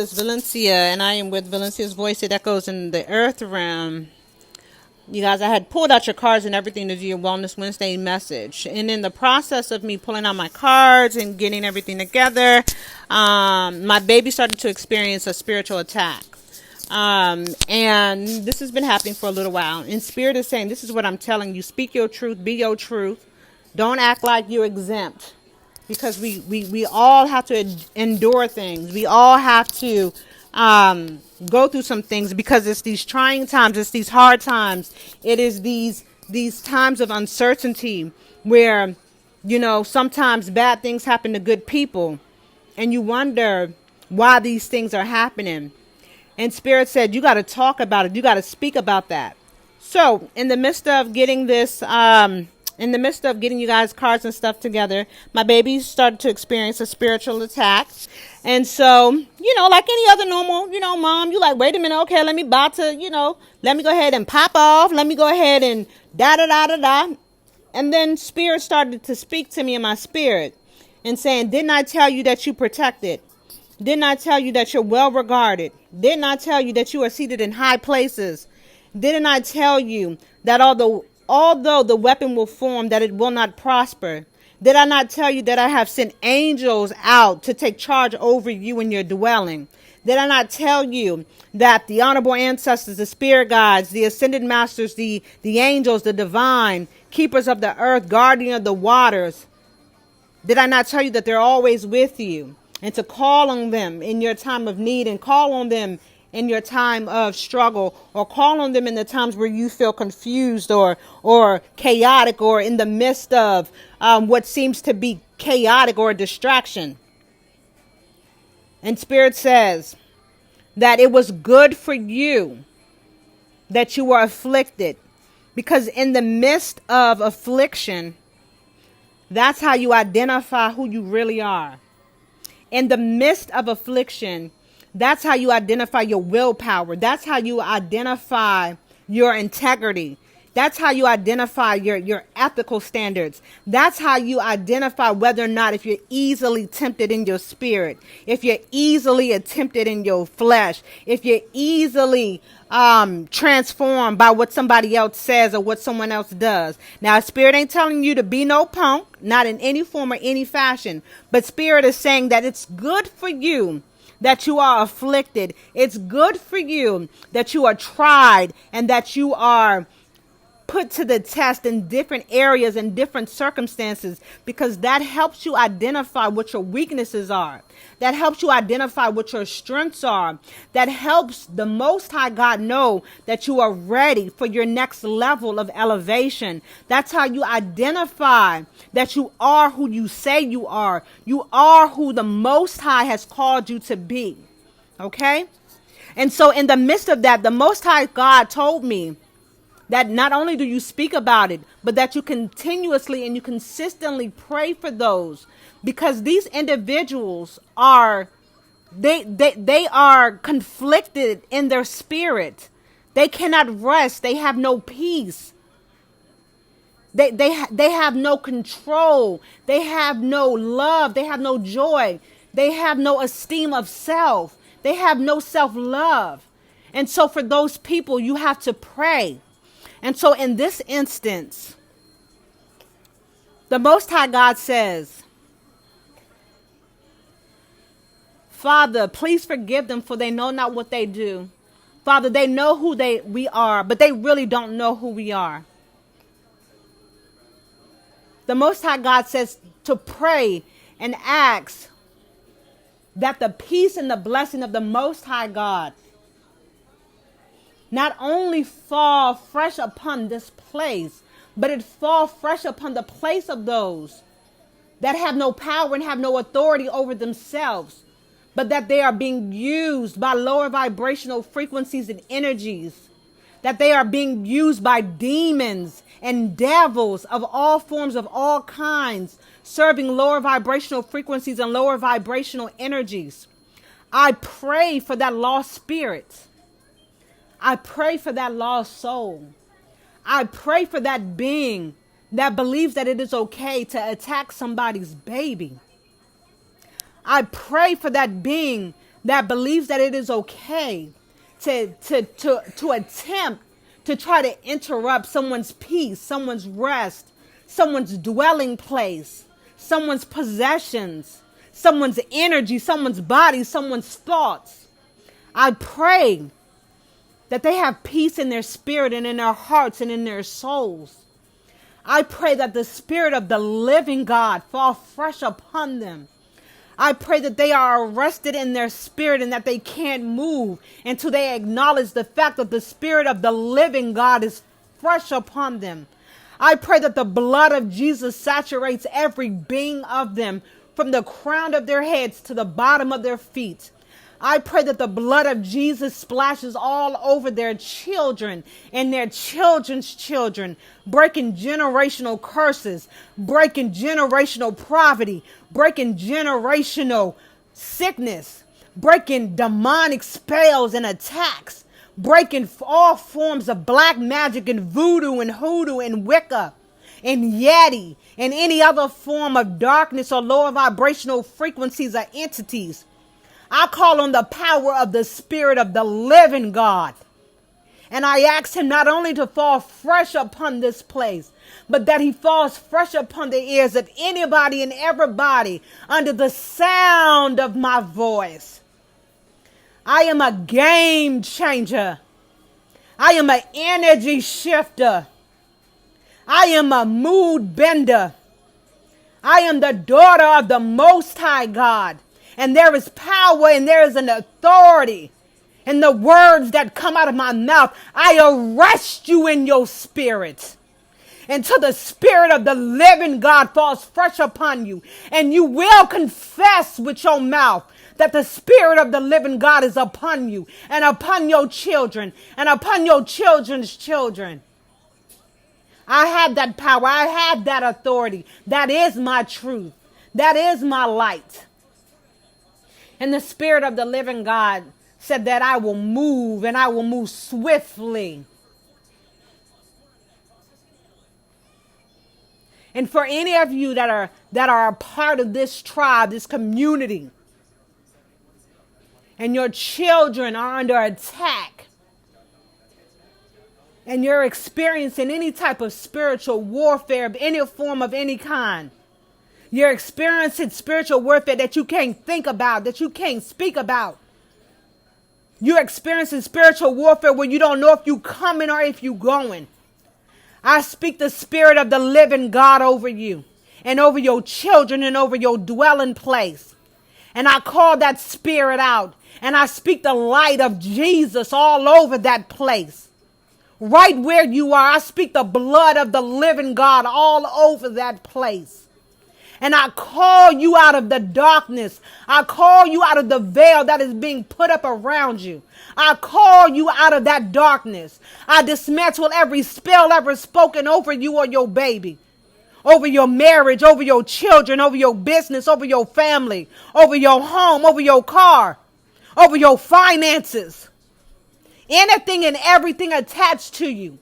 This is Valencia, and I am with Valencia's voice. It echoes in the earth realm. You guys, I had pulled out your cards and everything to do your Wellness Wednesday message. And in the process of me pulling out my cards and getting everything together, my baby started to experience a spiritual attack. And this has been happening for a little while. And Spirit is saying, this is what I'm telling you. Speak your truth. Be your truth. Don't act like you're exempt. Because we all have to endure things. We all have to go through some things because it's these trying times. It's these hard times. It is these times of uncertainty where, sometimes bad things happen to good people. And you wonder why these things are happening. And Spirit said, you got to talk about it. You got to speak about that. So in the midst of getting this, in the midst of getting you guys cards and stuff together, my baby started to experience a spiritual attack. And so, like any other normal, mom, you like, wait a minute. Okay, let me let me go ahead and pop off. Let me go ahead and da. And then Spirit started to speak to me in my spirit and saying, didn't I tell you that you protected? Didn't I tell you that you're well regarded? Didn't I tell you that you are seated in high places? Didn't I tell you that although the weapon will form, that it will not prosper? Did I not tell you that I have sent angels out to take charge over you and your dwelling? Did I not tell you that the honorable ancestors, the spirit guides, the ascended masters, the angels, the divine keepers of the earth, guardian of the waters, did I not tell you that they're always with you? And to call on them in your time of need, and call on them in your time of struggle, or call on them in the times where you feel confused or chaotic, or in the midst of what seems to be chaotic or a distraction. And Spirit says that it was good for you that you were afflicted, because in the midst of affliction, that's how you identify who you really are. In the midst of affliction, that's how you identify your willpower. That's how you identify your integrity. That's how you identify your ethical standards. That's how you identify whether or not, if you're easily tempted in your spirit, if you're easily tempted in your flesh, if you're easily transformed by what somebody else says or what someone else does. Now, Spirit ain't telling you to be no punk, not in any form or any fashion, but Spirit is saying that it's good for you that you are afflicted. It's good for you that you are tried and that you are put to the test in different areas and different circumstances, because that helps you identify what your weaknesses are. That helps you identify what your strengths are. That helps the Most High God know that you are ready for your next level of elevation. That's how you identify that you are who you say you are. You are who the Most High has called you to be. Okay? And so in the midst of that, the Most High God told me that not only do you speak about it, but that you continuously and you consistently pray for those, because these individuals are, they are conflicted in their spirit. They cannot rest. They have no peace. They have no control. They have no love. They have no joy. They have no esteem of self. They have no self-love. And so for those people, you have to pray. And so in this instance, the Most High God says, Father, please forgive them, for they know not what they do. Father, they know who we are, but they really don't know who we are. The Most High God says to pray and ask that the peace and the blessing of the Most High God not only fall fresh upon this place, but it fall fresh upon the place of those that have no power and have no authority over themselves, but that they are being used by lower vibrational frequencies and energies, that they are being used by demons and devils of all forms, of all kinds, serving lower vibrational frequencies and lower vibrational energies. I pray for that lost spirit. I pray for that lost soul. I pray for that being that believes that it is okay to attack somebody's baby. I pray for that being that believes that it is okay to attempt to try to interrupt someone's peace, someone's rest, someone's dwelling place, someone's possessions, someone's energy, someone's body, someone's thoughts. I pray that they have peace in their spirit and in their hearts and in their souls. I pray that the Spirit of the living God fall fresh upon them. I pray that they are arrested in their spirit and that they can't move until they acknowledge the fact that the Spirit of the living God is fresh upon them. I pray that the blood of Jesus saturates every being of them from the crown of their heads to the bottom of their feet. I pray that the blood of Jesus splashes all over their children and their children's children, breaking generational curses, breaking generational poverty, breaking generational sickness, breaking demonic spells and attacks, breaking all forms of black magic and voodoo and hoodoo and Wicca and Yeti and any other form of darkness or lower vibrational frequencies or entities. I call on the power of the Spirit of the living God. And I ask him not only to fall fresh upon this place, but that he falls fresh upon the ears of anybody and everybody under the sound of my voice. I am a game changer. I am an energy shifter. I am a mood bender. I am the daughter of the Most High God. And there is power and there is an authority in the words that come out of my mouth. I arrest you in your spirit until the Spirit of the living God falls fresh upon you. And you will confess with your mouth that the Spirit of the living God is upon you and upon your children and upon your children's children. I have that power. I have that authority. That is my truth. That is my light. And the Spirit of the living God said that I will move and I will move swiftly. And for any of you that are a part of this tribe, this community, and your children are under attack, and you're experiencing any type of spiritual warfare of any form of any kind, you're experiencing spiritual warfare that you can't think about, that you can't speak about. You're experiencing spiritual warfare where you don't know if you coming or if you going. I speak the Spirit of the living God over you and over your children and over your dwelling place. And I call that spirit out and I speak the light of Jesus all over that place. Right where you are, I speak the blood of the living God all over that place. And I call you out of the darkness. I call you out of the veil that is being put up around you. I call you out of that darkness. I dismantle every spell ever spoken over you or your baby, over your marriage, over your children, over your business, over your family, over your home, over your car, over your finances. Anything and everything attached to you.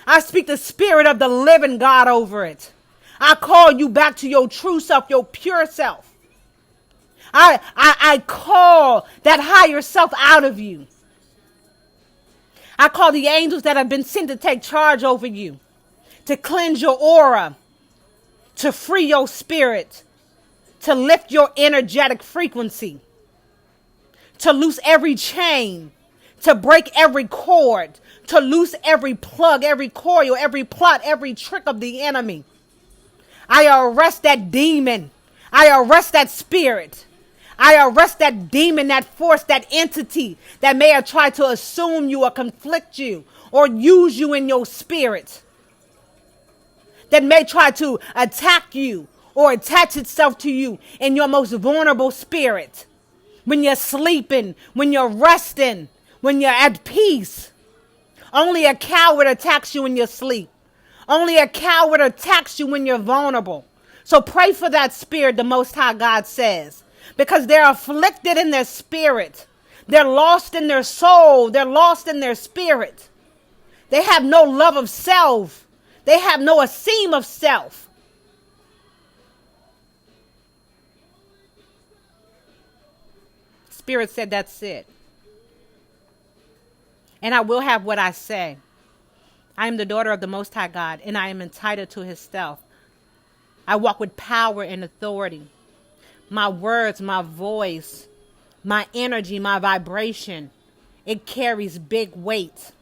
I speak the Spirit of the living God over it. I call you back to your true self, your pure self. I call that higher self out of you. I call the angels that have been sent to take charge over you, to cleanse your aura, to free your spirit, to lift your energetic frequency, to loose every chain, to break every cord, to loose every plug, every coil, every plot, every trick of the enemy. I arrest that demon. I arrest that spirit. I arrest that demon, that force, that entity that may have tried to assume you or conflict you or use you in your spirit. That may try to attack you or attach itself to you in your most vulnerable spirit. When you're sleeping, when you're resting, when you're at peace. Only a coward attacks you in your sleep. Only a coward attacks you when you're vulnerable. So pray for that spirit, the Most High God says. Because they're afflicted in their spirit. They're lost in their soul. They're lost in their spirit. They have no love of self. They have no esteem of self. spirit said, that's it. And I will have what I say. I am the daughter of the Most High God, and I am entitled to his stealth. I walk with power and authority. My words, my voice, my energy, my vibration, it carries big weight.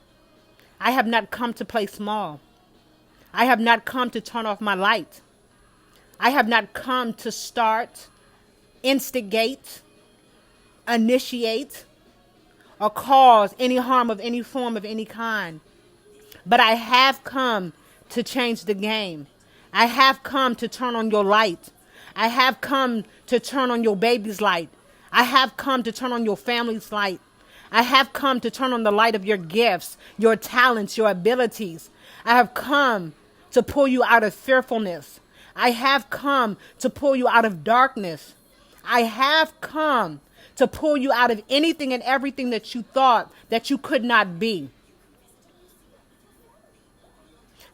I have not come to play small. I have not come to turn off my light. I have not come to start, instigate, initiate, or cause any harm of any form of any kind. But I have come to change the game. I have come to turn on your light. I have come to turn on your baby's light. I have come to turn on your family's light. I have come to turn on the light of your gifts, your talents, your abilities. I have come to pull you out of fearfulness. I have come to pull you out of darkness. I have come to pull you out of anything and everything that you thought that you could not be.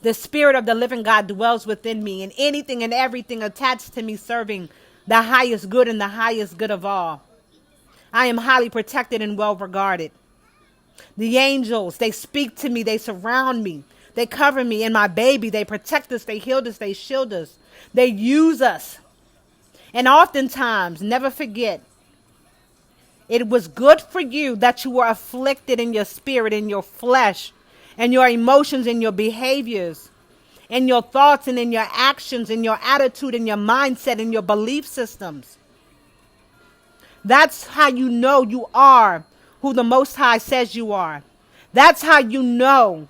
The Spirit of the living God dwells within me, and anything and everything attached to me serving the highest good and the highest good of all. I am highly protected and well regarded. The angels, they speak to me, they surround me, they cover me and my baby, they protect us, they heal us, they shield us, they use us. And oftentimes, never forget, it was good for you that you were afflicted in your spirit, in your flesh, and your emotions and your behaviors, and your thoughts and in your actions, and your attitude and your mindset and your belief systems. That's how you know you are who the Most High says you are. That's how you know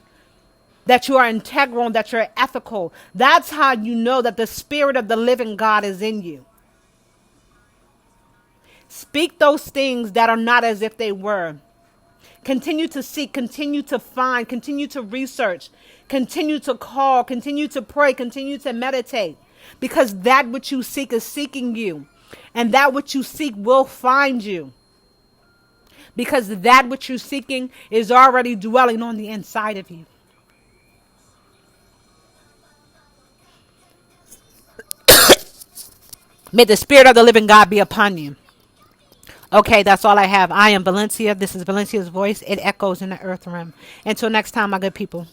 that you are integral and that you're ethical. That's how you know that the Spirit of the living God is in you. Speak those things that are not as if they were. Continue to seek, continue to find, continue to research, continue to call, continue to pray, continue to meditate. Because that which you seek is seeking you. And that which you seek will find you. Because that which you're seeking is already dwelling on the inside of you. May the Spirit of the living God be upon you. Okay, that's all I have. I am Valencia. This is Valencia's voice. It echoes in the earth realm. Until next time, my good people.